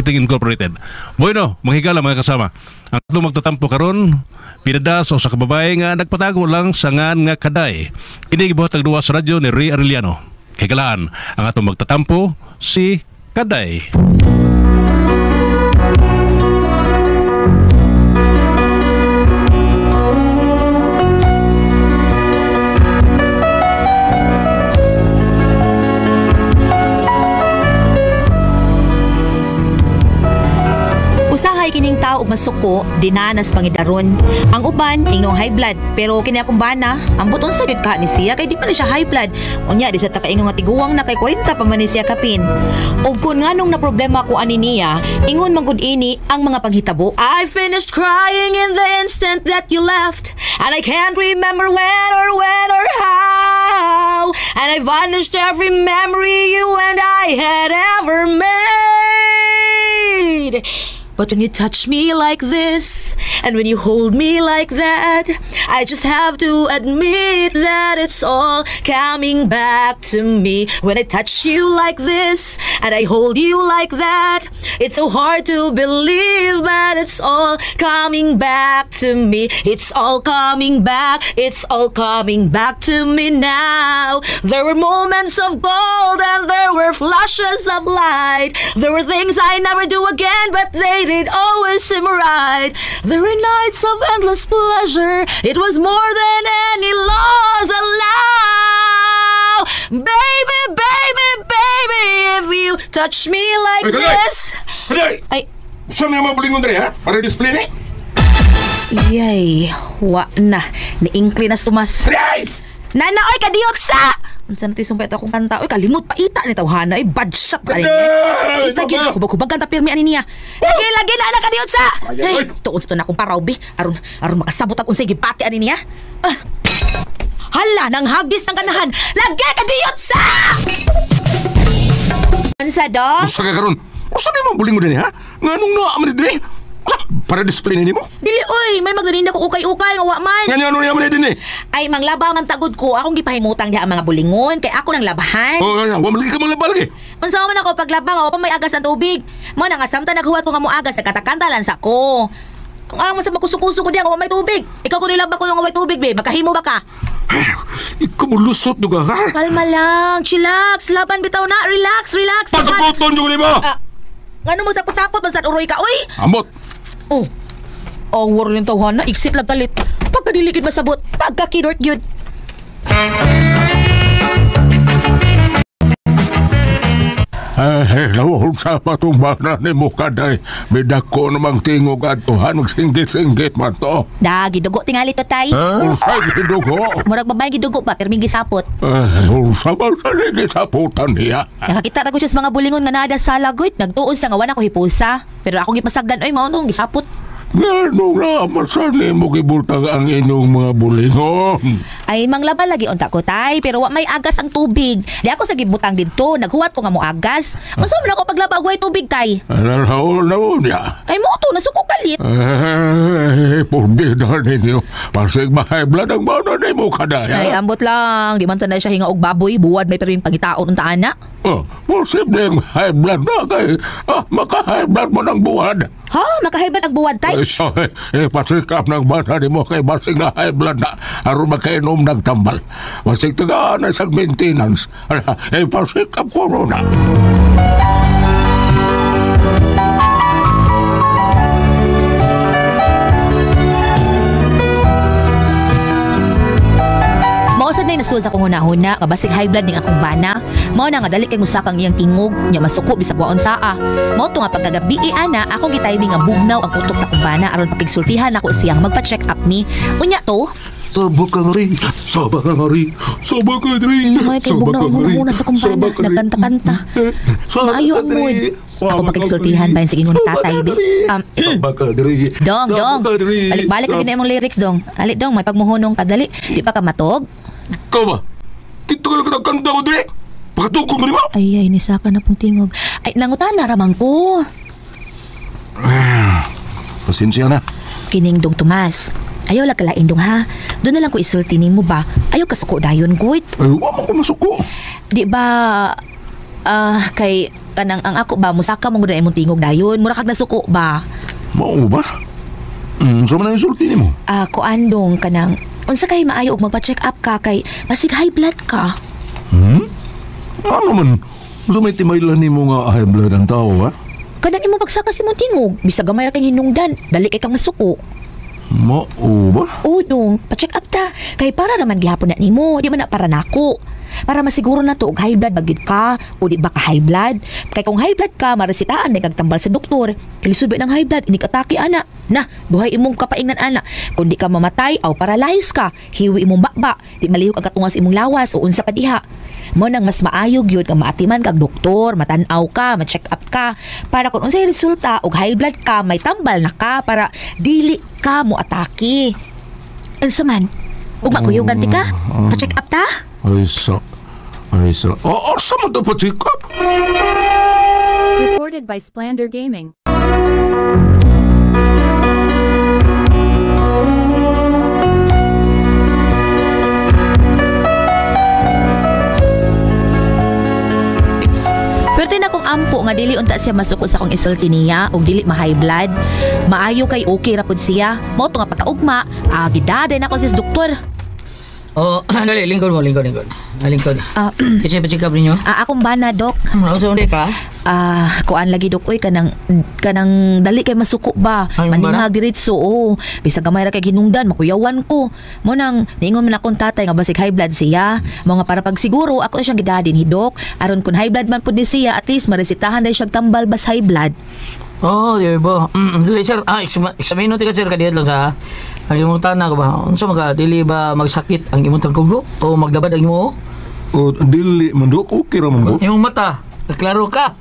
Marketing Incorporated. Bueno, manghigala mga kasama. Ang atong magtatampo karon pinadas o sa kababae nga nagpatago lang sa ngan nga kaday. Kini gibuhat ang duwa sa radyo ni Ray Arellano. Kay galaan ang atong magtatampo si Kaday. Usahay kining tao ug masuko dinanas pangidaron. Ang uban ingno high blood pero kini akong bana ambot unsa gid ka ni siya kay di pa na siya high blood. Unya di sa takaingon nga tiguwang na kay 40 pa man ni siya kapin. Ug kun nganong na problema ko ani niya, ingon man gud ini ang mga panghitabo. I finished crying in the instant that you left and I can't remember when or how and I vanished every memory you and I had ever made. But when you touch me like this, and when you hold me like that, I just have to admit that it's all coming back to me. When I touch you like this, and I hold you like that, it's so hard to believe, but it's all coming back to me. It's all coming back to me now. There were moments of gold, and there were flashes of light. There were things I never do again, but they did always seem right. There were nights of endless pleasure. It was more than any laws allow. Baby, baby, baby, if you touch me like this. Ay, saan nga mabulingon dali, ha? Para display ni? Yay, wa na. Ni-incline nas tumas. Ay! Nana, oy, kadiyot sa! Unsa na tisumpay akong kanta? Oy, kalimot pa ita ni tawhana. Oy, bad shot ka rin. Ita gyud hubag-hubag kanta pirmi ani niya. Lagi na anak kadiyot sa. Hey, tuon sa to na akong paraw bi. Aron makasabot ak unsay gipati ani niya. Hala, nang habis ng ganahan. Lagi kadiyot sa. Unsa do? Usa ka karon. Usa na mabulingon dali, ha? Nganong naa man diri? Para display ni mo? Dili oy, may magdanin ako ukay-ukay nga wa man. Nga ano niya man din eh? Ay manglaba man tagod ko, akong gipahimutang diha ang mga bulingon kay ako nang labahan. Oh, wa malagi ka maglaba lagi. Unsa man ako paglaba nga pa may agas ng tubig. Mo na nga samtang naghuwat ko nga mo agas nagkatakantalan sa ko. Kung amo sa makusukuso ko diha nga may tubig. Ikaw ko nilaba ko nga may tubig be, makahimo ba ka? Ikaw mo lusot duga ha? Kalma lang, chillax, laban bitaw na, relax. Pasapoton jud ni mo. Ngano mo sapot-sapot man sad uroy ka oy? Ambot. Oh, war yung tawhan na, exit lang galit. Pagkadilikid masabot, pagkakidort yun. Hello, sa patumbanan ni mo Kaday. Bidak ko namang tingog at tuhan, magsinggit-singgit man to. Gidugo tingali to tay. Unsay gidugo? Murag babay gidugo pa, pero may gisapot. Unsa ba sa gisapotan niya? Nakakita na ko siya sa mga bulingon nga nada sa lagoy. Nagtuon sa nga wala ko hipusa. Pero akong gipasagdan, oy, maunong gisapot. Ngano na, masanin mo gibutang ang inyong mga bulingon? Ay, manglaba lagi unta ko tay, pero wa may agas ang tubig. Di ako sa gibutang dito, naghuwat ko nga mo agas. Maso man ako paglaba way tubig tay. Alalaw niya. Ay mo to, nasuko kalit. Purbida ninyo. Pasig mahibla ng bana ni mo Kaday. Ay, ambot lang. Di man tanay siya hinga og baboy, buwad may pero yung pagitaon unta ana. Posibleng high blood na kay maka-high blood mo ng buwad. Ha? Maka-high blood ang buwad tay? Pasikap ng bana ni mo kay basig na high blood na aron makainom ng tambal. Basig tagaan na sa maintenance. Pasikap ko na. Mausad na nasuwa sa kong huna-huna, kabasig high blood ning akong bana. Mao na nga dali kay musakang iyang tingog, nya masuko bisag waon saa. Mao to nga pagkagabi ana, akong gitaybi nga bugnaw ang utok sa akong bana aron pakigsultihan ako siyang magpa-check up ni. Unya to, Sabak ka nga rin. may kay bugnaw muna sa akong bana, nagkanta-kanta. Maayo ang mood. Ako pakigsultihan ba yung sige ngun tatay bi. Sabak ka rin. Dong. Balik-balik ka gina imong lyrics dong. Alit dong, may pagmuhunong kadali. Di pa ka matog? Ikaw ba? Dito ka na kanta ko dili. Pakatugkog mo ni mo. Ay, nisaka na pong tingog. Ay, nangutan na ramang ko. Pasensya na. Kining dong Tomas. Ayaw lang kalain dong ha. Doon na lang ko isultinin mo ba? Ayaw kasuko dayon, Goit. Ay, wama ko masuko. Di ba, kay kanang ang ako ba musaka mo gud imong tingog dayon, mura kag nasuko ba? Mao ba? So man ang insulti nimo? Kuan dong kanang unsa kay maayo og magpa-check up ka kay basig high blood ka. Ano man? So may timaylan nimo nga high blood ang tao, ha? Kanang imo pagsaka si mong tingog, bisag gamay ra kay hinungdan, dali kay kang masuko. Mao ba? Oo dong, pa-check up ta. Kay para naman gihapon na nimo, di man na para nako. Para masiguro na to og high blood bagid ka o di ba ka high blood. Kay kung high blood ka, maresitaan na kagtambal sa doktor. Kilisubi ng high blood, inig atake ana. Na, buhay imong kapaingnan ana. Kung di ka mamatay aw paralyze ka, hiwi imong bakba, di malihok ang katungas imong lawas o unsa pa diha. Mo nang mas maayog gyud nga maatiman kag doktor, matanaw ka, ma-check up ka para kung unsay resulta og high blood ka, may tambal na ka para dili ka mo atake. Unsa man? Ug makuyugan ti ka? Pa-check up ta? Ay sa. Sa mo to pa-check up? Recorded by Splander Gaming. Pwerte na kong ampo nga dili unta siya masuko sa kong isulti niya o dili ma-high blood. Maayo kay okay ra pud siya. Mao to nga pagkaugma, gidaday na ko sis doktor. Dali, lingkod. Lingkod. Kasi pa-check up ninyo? Akong bana, dok. Sa unday ka? Kuan lagi dok oy kanang dali kay masuko ba. Ay, Maninghag diretso oo. Bisag gamay ra kay hinungdan, makuyawan ko. Mo nang niingon man akong tatay nga basig high blood siya. Mo nga para pagsiguro ako siyang gidadin hidok. Aron kun high blood man pud ni siya, at least maresitahan day siyang tambal bas high blood. Di ba? Dili, sir. Examino ka, sir, kadiyad lang sa ang imong tanan ko ba? Unsa mga dili ba magsakit ang imong tangkugo o magdabad ang imong Dili man dok, okay ra man ko. imong mata? Klaro ka.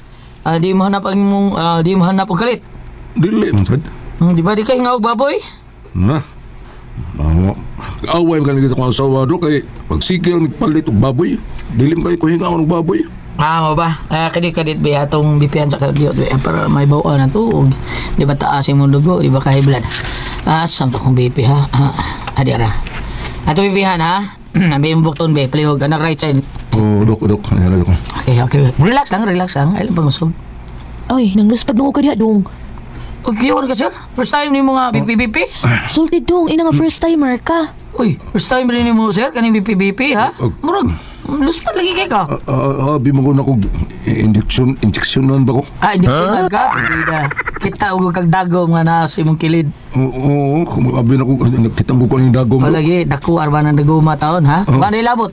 Di mo hanap ang imong di mo hanap og kalit. Dili man sad. Di ba di kay ngawag baboy? Na. Away man kanigi sa kong asawa dok kay pagsigil nagpalit og baboy. Dili man kay ko hingaon og baboy. Mo ba? Kadit ba atong bipihan sa kardiyo para may bawaan na to. Di ba taas imong dugo, di ba ka high blood? Sampo kong BP ha. Adira. Ato bipihan ha. Nabi yung bukton be, palihog ka na right side. Dok. Ayan ko. Okay. Relax lang. Ay lang pangusog. Ay, nang luspad mo ko diha dong. Okay, ka sir? First time ni mo nga BP? Sulti dong, ina nga first timer ka. Uy, first time rin ni mo sir, kaning BP ha? Murag, luspad lagi kay ka. Abi mo ko na kog injeksyonan ba ko? Hindi sunod ka. Kita ugo kag dagom nga na sa imong kilid. Oo, abi na ko nakita mo ko ang dagom. Lagi, dako arba ng dagoma taon ha? Panay labot.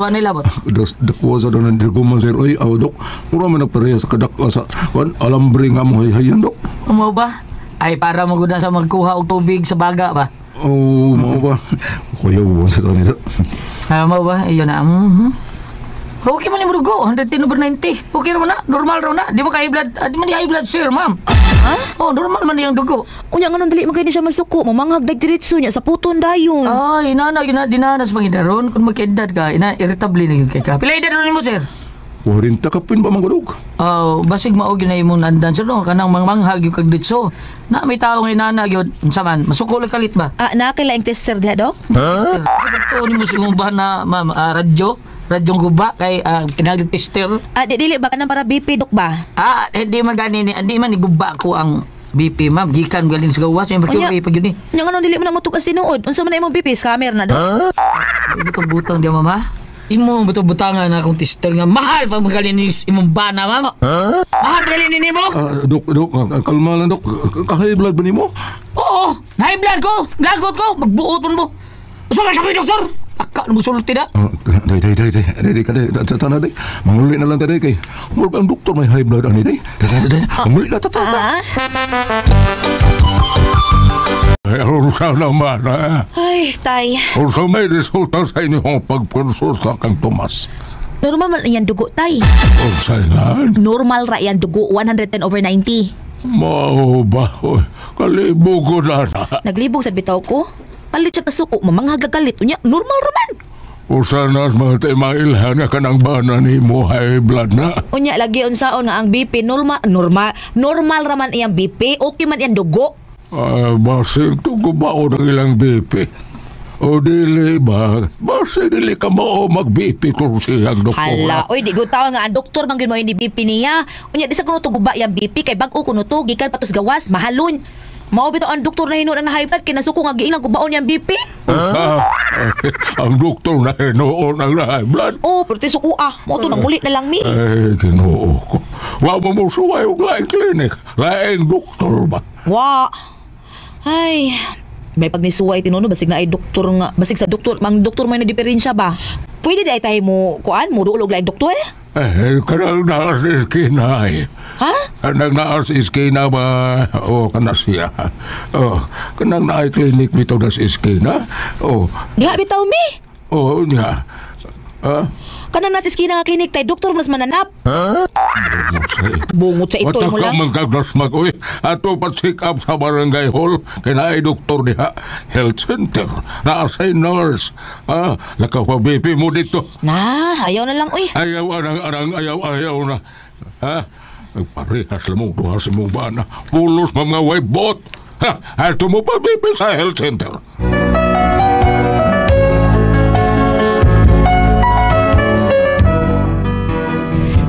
Dako sa doon ng dagom sir. Ay, dok, mura man nagpareha sa kadak sa alambre nga mo hayan dok. Mo ba? Ay, para maguna sa magkuha og tubig sa baga ba? Mo ba? Kuya, sa doon ito. Mo ba? Iyon na. Okay man yung dugo, 110/90. Okay raw na, normal raw na. Di ba ka high blood? Di man di high blood, sir, ma'am. Normal man yung dugo. Unya nga nung dili mo kayo siya masuko, mamanghag diretso niya sa puton dayon. Ay, dinanas pangidaron. Kung magkaedad ka, irritable na yung ka. Pila edad rin mo, sir? 40 kapin ba mga dok? Basig maog yun na imong nandan, sir, no? Kanang manghag yung kagditso. Na may tao nga inana yun, saman, masuko lang kalit ba? Nakailaing tester diha, dok? Sir, ito ni mo si mong ba na, ma'am, radyong guba kay kinahanglan tester. Dili ba kanang para BP dok ba? Hindi man ni guba ko ang BP, ma'am. Gikan galing sa gawas, yung pag yun eh. Yung anong dili mo na mutukas tinuod? Unsa man na imong BP? Scammer na dok? Butang-butang di mama. Imo butang-butangan na akong tester nga mahal pa magaling ni imong bana, ma'am. Mahal galing ni mo. Dok, kalma lang dok. Ka-high blood ba ni mo? Oo, high blood ko. Lagot ko. Magbuot mo. Usa man sabi, doktor. Akka mo sulti na. Day ka day. Tana day. Manguli na lang tayo kay. Murag ang doktor may high blood ani day. Manguli na tata. Ay, urusa naman Ay, tay. Urusa may resulta sa inyong pagkonsulta kang Tomas. Normal man yan dugo, tay. Urusa yan? Normal ra yan dugo, 110/90. Mao ba? Kalibo ko na. Naglibog sa bitaw ko. Palit siya kasuko, mamanghag galit. Unya, normal raman. Usanas mga tayo mailhan nga kanang bana ni mo high blood na. Unya, lagi unsaon nga ang BP, normal raman iyang BP, okay man iyang dugo. Basing to ko ba o ng ilang BP? O dili ba? Basta dili ka mo mag-BP kung siyang doktor. Hala, oy, di gutaw nga ang doktor man gyud mo ni BP niya. Unya di sa kuno to guba yang BP kay bag-o kuno to gikan patos gawas, mahalon. Mao bitaw ang doktor na hinuon na high blood kinasuko nga giingang gubaon yang BP. Ang doktor na hinuon ang high blood. Oh, pero tisuko mo to nang muli na lang mi. Ay, Ginoo ko. Wa mo suway og laing klinik. Laing doktor ba? Wa. Ay, may pagnisuway tinuno basig na ay doktor nga, basig sa doktor, mang doktor may na diferensya ba? Pwede di ay tayo mo kuan mo duolog laing doktor? Kanang naas iskina ay. Ha? Kanang naas iskina ba? O, kanas siya. O, kanang naay klinik bitaw nas iskina. O, Diha bitaw mi. o, niya. Kanang nasa iskina nga klinik tay doktor mas mananap. Bungot sa ito mo Wata ka lang. magkagdasmag, uy. Ato pa check up sa barangay hall. Kaya na ay doktor diha. Health center. Naasay nurse. Nakapabipi mo dito. Na, ayaw na lang uy. Ayaw, ayaw na. Nagparehas lang mong duha sa mong bana. Pulos mga waibot. Ato mo pa bipi sa health center.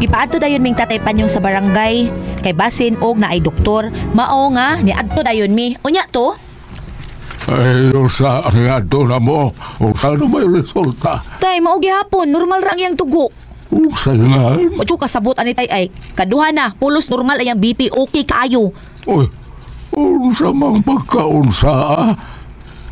Gipaadto dayon ming tatay Panyong sa barangay kay basin og na ay doktor. Mao nga ni adto dayon mi. Unya to? Ay, usa ang ato na mo. Usa na may resulta. Tay, mao gihapon, normal ra ang iyang tugo. Usa nga. Machu kasabot ani tay ay. Kaduha na, pulos normal ay ang BP, okay kaayo. Uy, unsa mang pagkaunsa.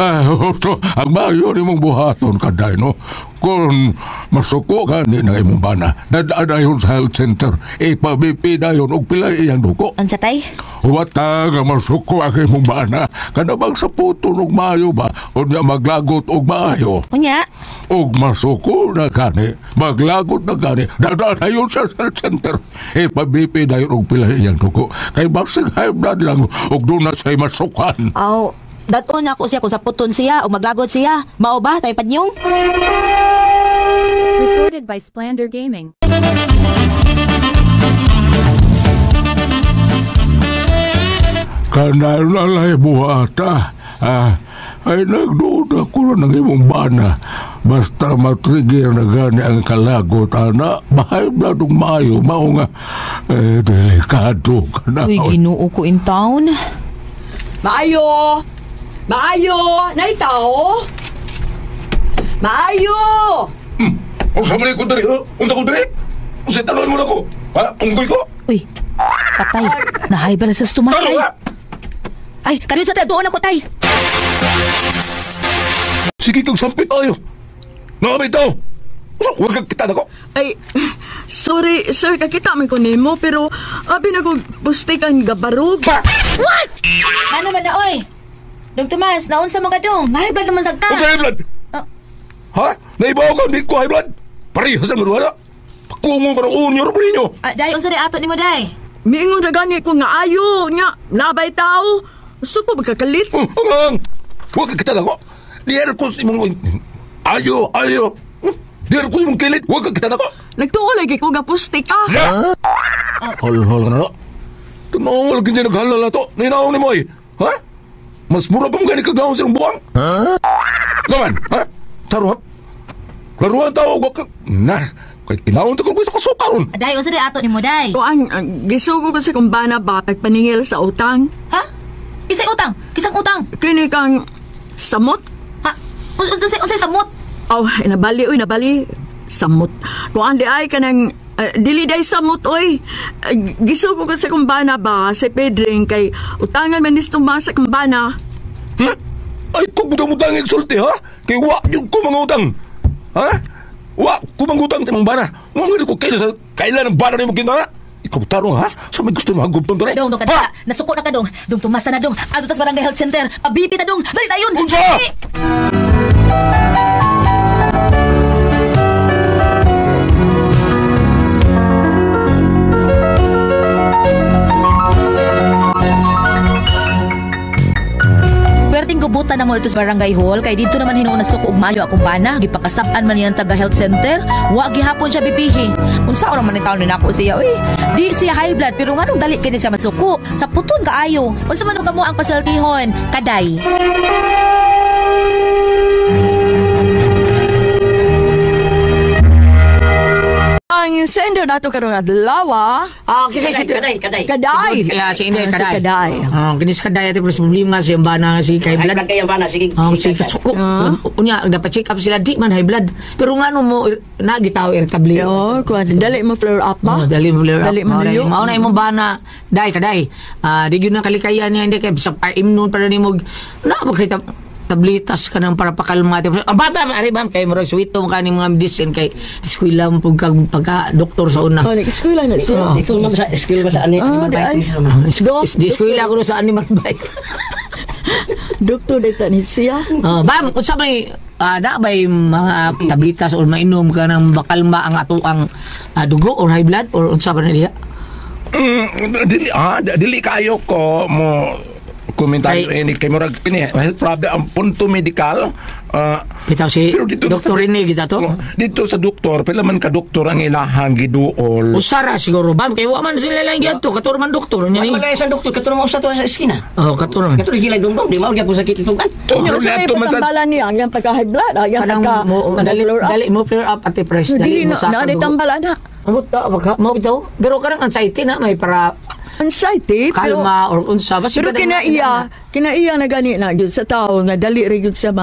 Oto, ang mayo ni mong buhaton kaday, no? Kung masuko ka ni na imong bana, dadadayon sa health center, ipabipi dayon og pilay iyang duko. Unsa tay? Wata nga masuko ang imong bana, kada bang sa puton og mayo ba, o niya maglagot og maayo. Unya? Og masuko na gani, maglagot na gani, dadadayon sa health center, ipabipi dayon og pilay iyang duko. Kay basig high blood lang, og doon na siya'y masukan. Aw, daton ako siya kung sa puton siya o maglagot siya. Mao ba tay Panyong? Recorded by Splander Gaming. Kanal na lay buhata. Ay nagduda ko na ng imong bana. Basta matrigger na gani ang kalagot, ana, bahay bladong maayo, mao nga, delikado ka na. Uy, Ginoo ko in town. Maayo! Maayo! Naitaw! Maayo! Unsa man ko diri? Unsa ko diri? Unsa talon mo nako? Unggoy ko? Uy, patay. Nahay ba sa stomach tay? Ay, kanina sa tay, doon ako tay. Sige kang sampit ayo. Nakabay tao. Huwag kang kita nako. Ay, sorry, sir, kakita man ko nimo, pero abi na ko bustikan gabarog. Ano man na, oy? Dong Tomas, naon sa mga dong? Nahay blood naman sa ka. Unsa high blood? Ha? Naibaw ka, hindi ko high blood. Parehas na madwala. Pakungo ka ng unyo, rin ninyo. Day, unsa rin ato ni mo, day? Miingon na gani ko nga ayo, nya, nabay tao. Gusto ko magkakalit. Hanggang! Huwag kang kita nako. Diyan ko si mong... Ayo! Diyan ko si mong kilit. Huwag kang kita nako. Nagtuo lagi ko nga pustik ka. Hol ka na no? Tunawal ka dyan naghalal na to. Ninaw ni mo eh. Ha? Mas mura pa mga nikaglawan silang buwang. Saman, ha? Taruhan. Laruan tao. Huwag ka... Na, kahit kinaon ta ko sa kasukaron. Day, unsa rin ato ni mo, day? Kuan, gisugo ko sa kumbana ba pagpaningil sa utang. Ha? Kisay utang? Kisang utang? Kini kang samot. Ha? Unsay samot? Oh, nabali, oy, nabali. Samot. Kuan di ay kanang dili day samot, oy. Gisugo ko sa kumbana ba sa Pedring kay utangan man nisto sa kumbana. Ha? Ay, kung budang-budang igsulti, ha? Kay wa yung ko mga utang. Ha? Wa, kumang utang sa mga bana. Mga ko kayo sa kailan ng bana na yung magkita na. Ikaw tarong, ha? Sa may gusto mga gupton doon, Dong, kadala. Nasuko na ka, dong. Dong, tumasa na, dong. Ato tas barangay health center. Pabipi ta, dong. Dali tayon. Unsa? Perting gubutan na mo dito sa barangay hall kay dito naman hinuon na suko og maayo akong bana gipakasab-an man niyang taga health center wa gihapon siya bibihi unsa oras man ni taon ni nako siya uy di siya high blood pero nganong dali kini siya masuko sa puton kaayo unsa man kamo ang pasaltihon kaday Ang sender nato karon adlaw. Kasi si Kaday. Kaday. Kaya si Inday Si Kaday. Kaday. Kini si Kaday ati problema si bana nga si kay High blood. blood kayo ba na? Sige. Si kasuko. Unya dapat check up sila di man high blood. Pero ngano mo na gitaw irritable. Yo, kuan dali mo flare up ba? Dali mo flare up. Dali mo luyo. Mao na imong bana. Day Kaday. Di gyud na kalikayan niya hindi kay sa pa-immune para nimo na bakit tablitas ka nang para pakalma. Bata ari bam kay murag suwito ka ni mga medicine kay eskwela mo pagka doktor sa una. Oh, nag-school lang na siya. Ikaw na sa skill ba sa ani? ay. Di eskwela ko sa ani magbike. Doktor dito ni siya. Bam, unsa may na bay mga tablitas or mainom ka nang bakalma ang ato ang dugo or high blood or unsa ba niya? Dili kayo ko mo komentaryo ini kay murag ini health problem ang punto medikal. Bitaw si Pero dito Dr. Rene kita to. Dito sa doktor, pila man ka doktor ang ilahang giduol. Usara siguro bam kay wa man sila lang gyud to katuro man doktor nya ni. Wala isang doktor katulong mo sa to sa eskina. Katuro man. Katulong gilay dong di mao gyud sakit ito kan. Kanya sa may patambalan niya, yung pagka-high blood, yung Kanang dali mo flare up at press Dili mo sa na tambalan ha. mo bitaw pero karang anxiety na may para Anxiety, pero kalma or unsa basi pero kinaiya na gani na gyud sa tao nga dali ra gyud sa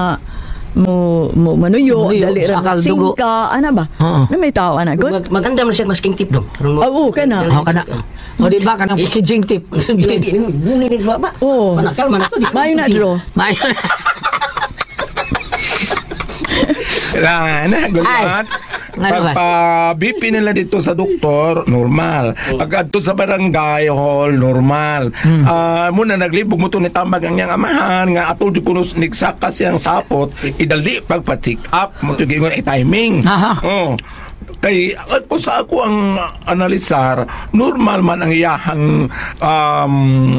manuyo, dali ra sakal dugo. singka, ana ba? Na may tao ana good. Maganda man siya masking tip dong. Oo, kana. kana. O di ba kanang packaging tip. Buni ni ba? Oo. Manakal man ato di. May na draw. May Gulat. Pagpa-BP nila dito sa doktor, normal. Pag adto sa barangay hall, normal. Muna naglibog mo to ni tambag ang niyang amahan nga atol di kuno nigsaka siyang sapot, idali pagpa-check up mo to gingon timing. Kay ako sa ako ang analisar, normal man ang iyahang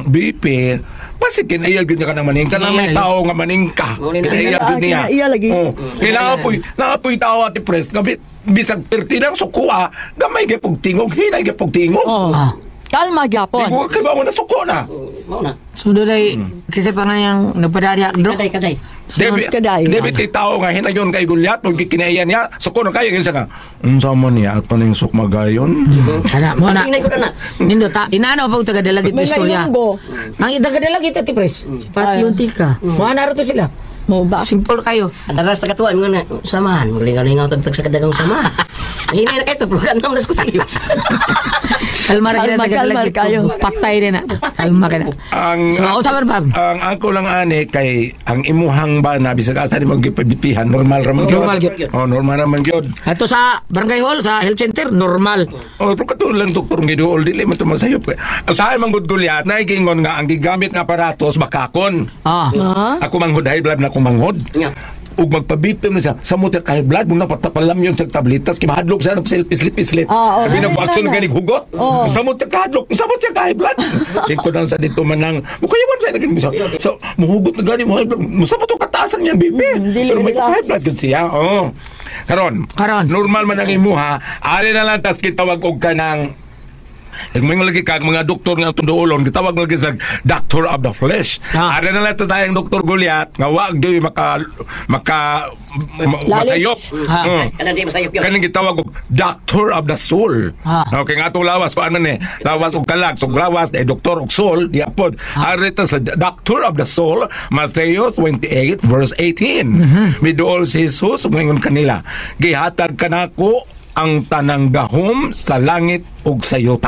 BP. Basi kinaiya gyud ka nang maningka na may tao nga maningka. Kinaiya gyud niya. Kinaiya lagi. Kailangan po'y tao at i-press nga bisag 30 lang sukuha, gamay gyud pug tingog, hinay gyud pug tingog. Kalma gyapon. Tingog kay ba mo na suko na. Mao na. so dai kasi pa nga yang nagpadari dro. Kaday. Debit tao nga hinayon kay Gulyat pag kinaiya niya, suko na kayo kinsa nga. Unsa man niya at paning sukmagayon? Ana mo na. Tingnan ko na. Nindo ta inano pa taga dalagit Mga istorya. ilonggo. Ang taga dalagit ati pres. Pati yung tika. Mo ana to sila. Mo ba? Simple kayo. Adaras tagatuan nga na samahan, mulingaw-lingaw tagtag sa kadagang samahan. Hinay na kayo, pero kan naman ko tayo. Kalmar kayo. Patay din na. Kalma ka na. So, usapan ba? Ang ako lang ani kay ang imuhang ba na bisag asa di mo gipipihan normal ra man gyud. Normal gyud. Normal ra man gyud. Ato sa barangay hall, sa health center, normal. Pero katulad lang doktor giduol dili man to masayop. Sa man gud Gulyat na gingon nga ang gigamit nga aparatos bakakon. Ako manghod high blood na kumanghod. Ug magpabipim na siya sa motor kay blood mo na patapalam yung tablitas kay mahadlok siya ng pislit. Abi na action ganig hugot. Sa motor kahadlok, sa motor kay blood. Iko na sa dito manang mukayawan sa naging so muhugot na gani mo sa to kataasan niyang BP. Pero may high blood gud siya. Karon. Normal man ang imuha. Ari na lang tas kitawag og kanang mga lagi kag mga doktor nga tunduolon gitawag lagi sa doctor of the flesh. Ara na lang tayong Dr. Gulyat nga wag di maka masayop. Kaning gitawag og doctor of the soul. Okay nga atong lawas ko ano ni lawas og kalag so lawas doktor og soul di apod. Ari ta sa doctor of the soul Matthew 28 verse 18. Miduol si Jesus ngayon kanila gihatag kanako ang tanang gahom sa langit ug sa yuta.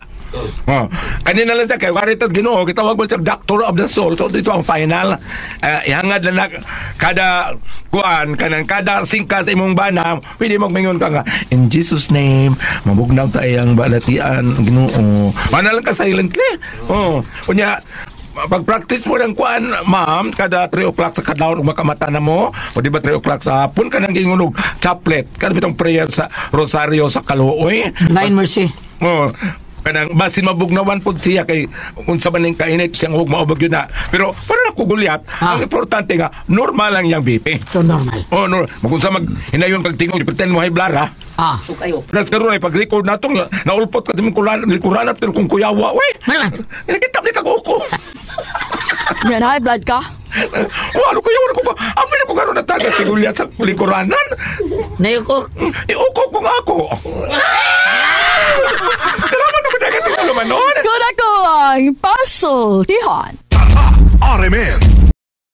Kanina lang siya kay Waritat Ginoo kitawag mo siya doctor of the soul. So dito ang final ihangad na kada kuan kanang kada singka sa imong bana pwede magmingon ka nga in Jesus name mabugnaw ta iyang balatian Ginoo. Mana lang ka silently. Kunya pag-practice mo ng kuan, ma'am, kada 3 o'clock sa kadlawon ug makamata na mo, o di ba 3 o'clock sa hapon kanang gingunog chaplet, kada bitong prayer sa rosaryo sa kaluoy. Divine mercy. Kanang basin mabugnawan pud siya kay unsa man ning kainit siyang hug maubag yun na. Pero para na ko Gulyat, ang importante nga normal lang yang BP. So normal. Magunsa mag hinayon kag tingog pretend mo high blood ha. So kayo. Plus karon ay pag-record natong naulpot ka dimong likuran pero kung kuyawa we. Nakita ni kag uko. Yan, high blood ka? Ano ko yun ko? Amin na ko karon natagas si Gulyat sa likuranan. Nayuko. Iuko kung ako. naman nun? Kung ako ang puzzle, Tihon. RMN